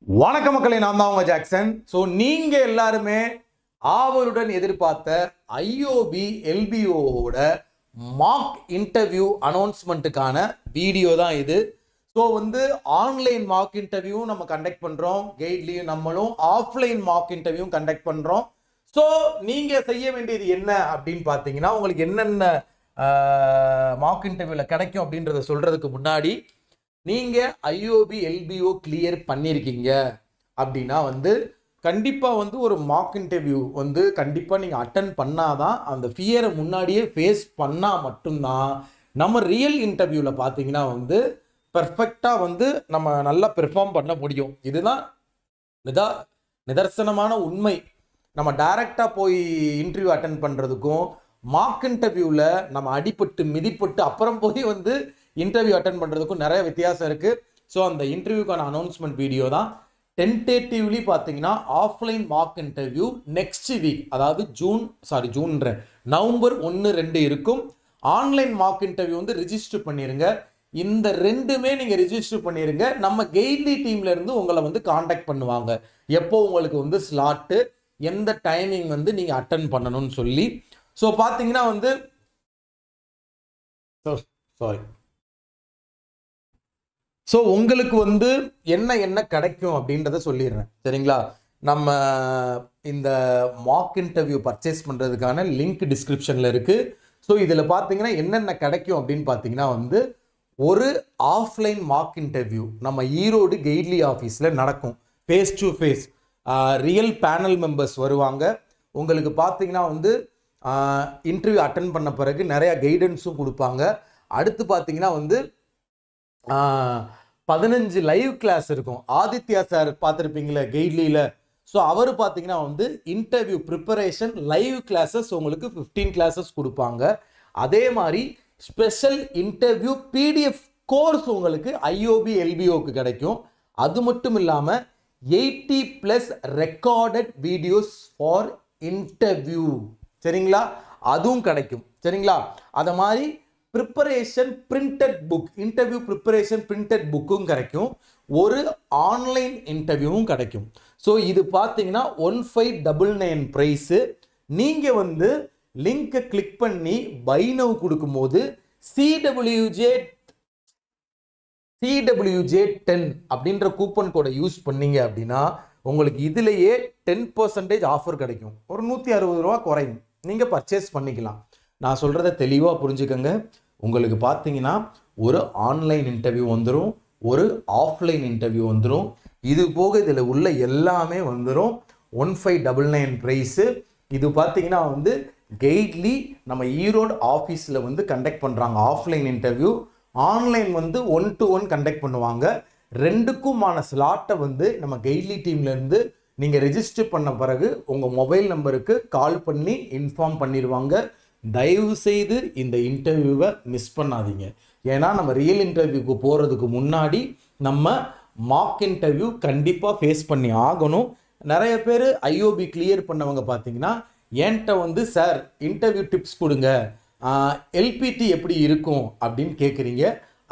வணக்க மக்களே, நான் தான் உங்க ஜாக்சன். ஸோ நீங்க எல்லாருமே ஆவலுடன் எதிர்பார்த்த ஐஓபி எல்பிஓட மார்க் இன்டர்வியூ அனௌன்ஸ்மெண்ட்டுக்கான வீடியோ தான் இது. ஸோ ஆன்லைன் மார்க் இன்டர்வியூ நம்ம கண்டக்ட் பண்றோம், கைட்லையும் நம்மளும் ஆஃப்லைன் மார்க் இன்டர்வியூ கண்டக்ட் பண்றோம். ஸோ நீங்க செய்ய வேண்டியது என்ன அப்படின்னு பார்த்தீங்கன்னா, உங்களுக்கு என்னென்ன மார்க் இன்டர்வியூல கிடைக்கும் அப்படின்றத சொல்றதுக்கு முன்னாடி, நீங்க ஐஓபி எல்பிஓ கிளியர் பண்ணியிருக்கீங்க அப்படின்னா கண்டிப்பா ஒரு மார்க் இன்டர்வியூ கண்டிப்பா நீங்க அட்டன் பண்ணாதான், அந்த ஃபியரை முன்னாடியே ஃபேஸ் பண்ணா மட்டும்தான் நம்ம ரியல் இன்டர்வியூல பார்த்தீங்கன்னா பெர்ஃபெக்டா நம்ம நல்லா பெர்ஃபார்ம் பண்ண முடியும். இதுதான் நிதர்சனமான உண்மை. நம்ம டைரக்டா போய் இன்டர்வியூ அட்டன் பண்றதுக்கும் மார்க் இன்டர்வியூல நம்ம அடிபட்டு மிதிப்பட்டு அப்புறம் போய் இன்டர்வியூ அட்டன் பண்றதுக்கும் நிறைய வித்தியாசம் இருக்கு. ஸோ அந்த இன்டர்வியூக்கான அனௌன்ஸ்மெண்ட் வீடியோ தான். டென்டேட்டிவ்லி பார்த்தீங்கன்னா offline mark interview next week, அதாவது நவம்பர் 1-2 இருக்கும். ஆன்லைன் மார்க் இன்டர்வியூ ரிஜிஸ்டர் பண்ணிருங்க. இந்த ரெண்டுமே நீங்க ரிஜிஸ்டர் பண்ணிருங்க. நம்ம கைட்லி டீம்ல இருந்து உங்களை காண்டாக்ட் பண்ணுவாங்க, எப்போ உங்களுக்கு ஸ்லாட்டு, எந்த டைமிங் நீங்க அட்டன் பண்ணணும்னு சொல்லி. ஸோ பார்த்தீங்கன்னா ஸோ உங்களுக்கு என்ன கிடைக்கும் அப்படின்றத சொல்லிடுறேன், சரிங்களா? நம்ம இந்த மார்க் இன்டர்வியூ பர்ச்சேஸ் பண்ணுறதுக்கான லிங்க் டிஸ்கிரிப்ஷனில் இருக்குது. ஸோ இதில் பார்த்தீங்கன்னா என்னென்ன கிடைக்கும் அப்படின்னு பார்த்தீங்கன்னா ஒரு ஆஃப்லைன் மார்க் இன்டர்வியூ நம்ம ஈரோடு கைட்லி ஆஃபீஸில் நடக்கும். Face to face real panel members வருவாங்க. உங்களுக்கு பார்த்தீங்கன்னா இன்டர்வியூ அட்டன் பண்ண பிறகு நிறையா கைடன்ஸும் கொடுப்பாங்க. அடுத்து பார்த்தீங்கன்னா 15 லைவ் கிளாஸ் இருக்கும். ஆதித்யா சார் பார்த்துருப்பீங்களே கைட்லியில். ஸோ அவர் பார்த்தீங்கன்னா இன்டர்வியூ ப்ரிப்பரேஷன் லைவ் கிளாஸஸ் உங்களுக்கு 15 கிளாஸஸ் கொடுப்பாங்க. அதே மாதிரி ஸ்பெஷல் இன்டர்வியூ பிடிஎஃப் கோர்ஸ் உங்களுக்கு ஐஓபி எல்பிஓக்கு கிடைக்கும். அது மட்டும் இல்லாமல் 80+ ரெக்கார்டட் வீடியோஸ் ஃபார் இன்டர்வியூ, சரிங்களா? அதுவும் கிடைக்கும், சரிங்களா? அதை மாதிரி preparation printed book, interview preparation printed புக்கும் கிடைக்கும். ஒரு ஆன்லைன் இன்டர்வியூவும் கிடைக்கும். ஸோ இது பார்த்தீங்கன்னா 1599 ப்ரைஸு. நீங்கள் லிங்கை கிளிக் பண்ணி பை நவ் கொடுக்கும்போது CWJ10 அப்படின்ற கூப்பன் கோடை யூஸ் பண்ணீங்க அப்படின்னா உங்களுக்கு இதுலேயே 10% ஆஃபர் கிடைக்கும். ஒரு 160 ரூபா குறையும், நீங்கள் பர்ச்சேஸ் பண்ணிக்கலாம். நான் சொல்கிறத தெளிவாக புரிஞ்சுக்கங்க. உங்களுக்கு பார்த்தீங்கன்னா ஒரு ஆன்லைன் இன்டர்வியூ வந்துடும், ஒரு ஆஃப்லைன் இன்டர்வியூ வந்துடும். இது போக இதில் உள்ள எல்லாமே வந்துடும். 1599 ப்ரைஸு. இது பார்த்தீங்கன்னா கைட்லி நம்ம ஈரோடு ஆஃபீஸில் கண்டக்ட் பண்ணுறாங்க offline interview. Online 1-to-1 conduct பண்ணுவாங்க. ரெண்டுக்குமான ஸ்லாட்டை நம்ம கைட்லி டீம்லேருந்து நீங்கள் ரெஜிஸ்டர் பண்ண பிறகு உங்கள் மொபைல் நம்பருக்கு கால் பண்ணி இன்ஃபார்ம் பண்ணிடுவாங்க. தயவு செய்து இந்த இன்டர்வியூவை மிஸ் பண்ணாதீங்க. ஏன்னா நம்ம ரியல் இன்டர்வியூக்கு போகிறதுக்கு முன்னாடி நம்ம மார்க் இன்டர்வியூ கண்டிப்பாக ஃபேஸ் பண்ணி ஆகணும். நிறைய பேர் ஐஓபி கிளியர் பண்ணவங்க பார்த்தீங்கன்னா என்கிட்ட சார் இன்டர்வியூ டிப்ஸ் கொடுங்க, எல்பிடி எப்படி இருக்கும் அப்படின்னு கேட்குறீங்க.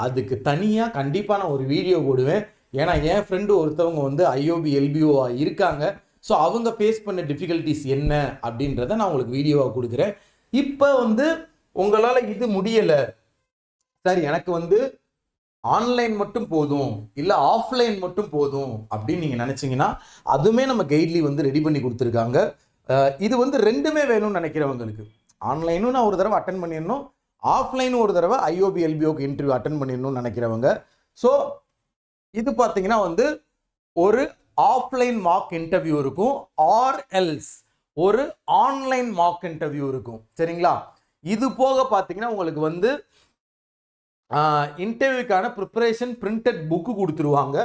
அதுக்கு தனியாக கண்டிப்பாக நான் ஒரு வீடியோ போடுவேன். ஏன்னா என் ஃப்ரெண்டு ஒருத்தவங்க ஐஓபி எல்பிஓ இருக்காங்க. ஸோ அவங்க ஃபேஸ் பண்ண டிஃபிகல்ட்டிஸ் என்ன அப்படின்றத நான் உங்களுக்கு வீடியோவாக கொடுக்குறேன். இப்போ உங்களால் இது முடியலை சார், எனக்கு ஆன்லைன் மட்டும் போதும், இல்லை ஆஃப்லைன் மட்டும் போதும் அப்படின்னு நீங்கள் நினச்சிங்கன்னா அதுவுமே நம்ம கைட்லி ரெடி பண்ணி கொடுத்துருக்காங்க. இது ரெண்டுமே வேணும்னு நினைக்கிறவங்களுக்கு, ஆன்லைனும் நான் ஒரு தடவை அட்டன் பண்ணிடணும், ஆஃப்லைனும் ஒரு தடவை ஐஓபி எல்பிஓக்கு இன்டர்வியூ அட்டன் பண்ணிடணும்னு நினைக்கிறவங்க. ஸோ இது பார்த்தீங்கன்னா ஒரு ஆஃப்லைன் மார்க் இன்டர்வியூ இருக்கும், ஆர்எல்ஸ் ஒரு ஆன்லைன் மார்க் இன்டர்வியூ இருக்கும், சரிங்களா? இது போக பார்த்தீங்கன்னா உங்களுக்கு இன்டர்வியூக்கான ப்ரிப்பரேஷன் பிரிண்டட் புக்கு கொடுத்துருவாங்க.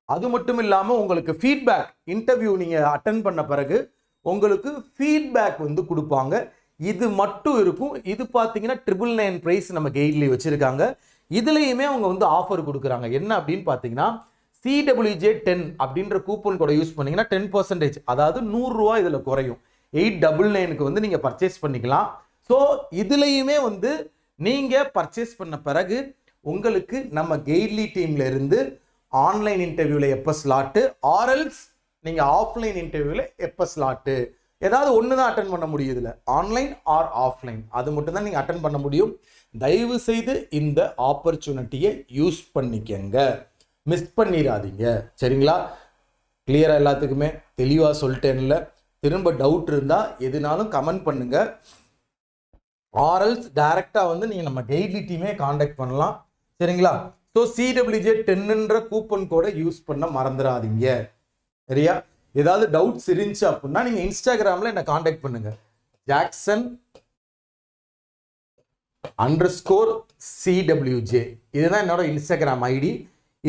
அது மட்டும் இல்லாமல் உங்களுக்கு ஃபீட்பேக், இன்டர்வியூ நீங்கள் அட்டன் பண்ண பிறகு உங்களுக்கு ஃபீட்பேக் கொடுப்பாங்க. இது மட்டும் இருக்கும். இது பார்த்தீங்கன்னா 999 ப்ரைஸ் நம்ம கைட்லி வச்சுருக்காங்க. இதுலேயுமே அவங்க ஆஃபர் கொடுக்குறாங்க. என்ன அப்படின்னு பார்த்தீங்கன்னா CWJ10 அப்படின்ற கூப்பன் கோடை யூஸ் பண்ணீங்கன்னா 10%, அதாவது 100 ரூபா இதில் குறையும். 899க்கு நீங்கள் பர்ச்சேஸ் பண்ணிக்கலாம். ஸோ இதுலேயுமே நீங்கள் பர்ச்சேஸ் பண்ண பிறகு உங்களுக்கு நம்ம கைட்லி டீம்ல இருந்து ஆன்லைன் இன்டர்வியூவில் எப்போ ஸ்லாட்டு, ஆர்எல்ஸ் நீங்கள் ஆஃப்லைன் இன்டர்வியூவில் எப்போ ஸ்லாட்டு, ஏதாவது ஒன்று தான் அட்டன் பண்ண முடியும். இதில் ஆன்லைன் ஆர் ஆஃப்லைன் அது மட்டும் தான் நீங்கள் அட்டன் பண்ண முடியும். தயவு செய்து இந்த ஆப்பர்ச்சுனிட்டியை யூஸ் பண்ணிக்கங்க, மிஸ் பண்ணிடாதீங்க. சரிங்களா? கிளியராக எல்லாத்துக்குமே தெளிவாக சொல்லிட்டேன்ல. திரும்ப டவுட் இருந்தால் எதுனாலும் கமெண்ட் பண்ணுங்க. ஆர்எல்ஸ் டைரெக்டாக வந்து நீங்கள் நம்ம கெய்ட்லி டீமே காண்டாக்ட் பண்ணலாம். சரிங்களா? ஸோ CWJ 10ன்ற கூப்பன் கோடை யூஸ் பண்ண மறந்துடாதீங்க. சரியா? ஏதாவது டவுட்ஸ் இருந்துச்சு அப்படின்னா நீங்கள் இன்ஸ்டாகிராமில் என்னை காண்டாக்ட் பண்ணுங்க. Jackson_CWJ இதுதான் என்னோட இன்ஸ்டாகிராம் ஐடி.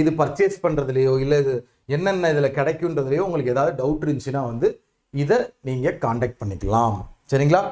இது பர்ச்சேஸ் பண்ணுறதுலையோ இல்லை இது என்னென்ன இதில் கிடைக்குன்றதுலையோ உங்களுக்கு ஏதாவது டவுட் இருந்துச்சுன்னா வந்து இதை நீங்கள் காண்டாக்ட் பண்ணிக்கலாம். சரிங்களா?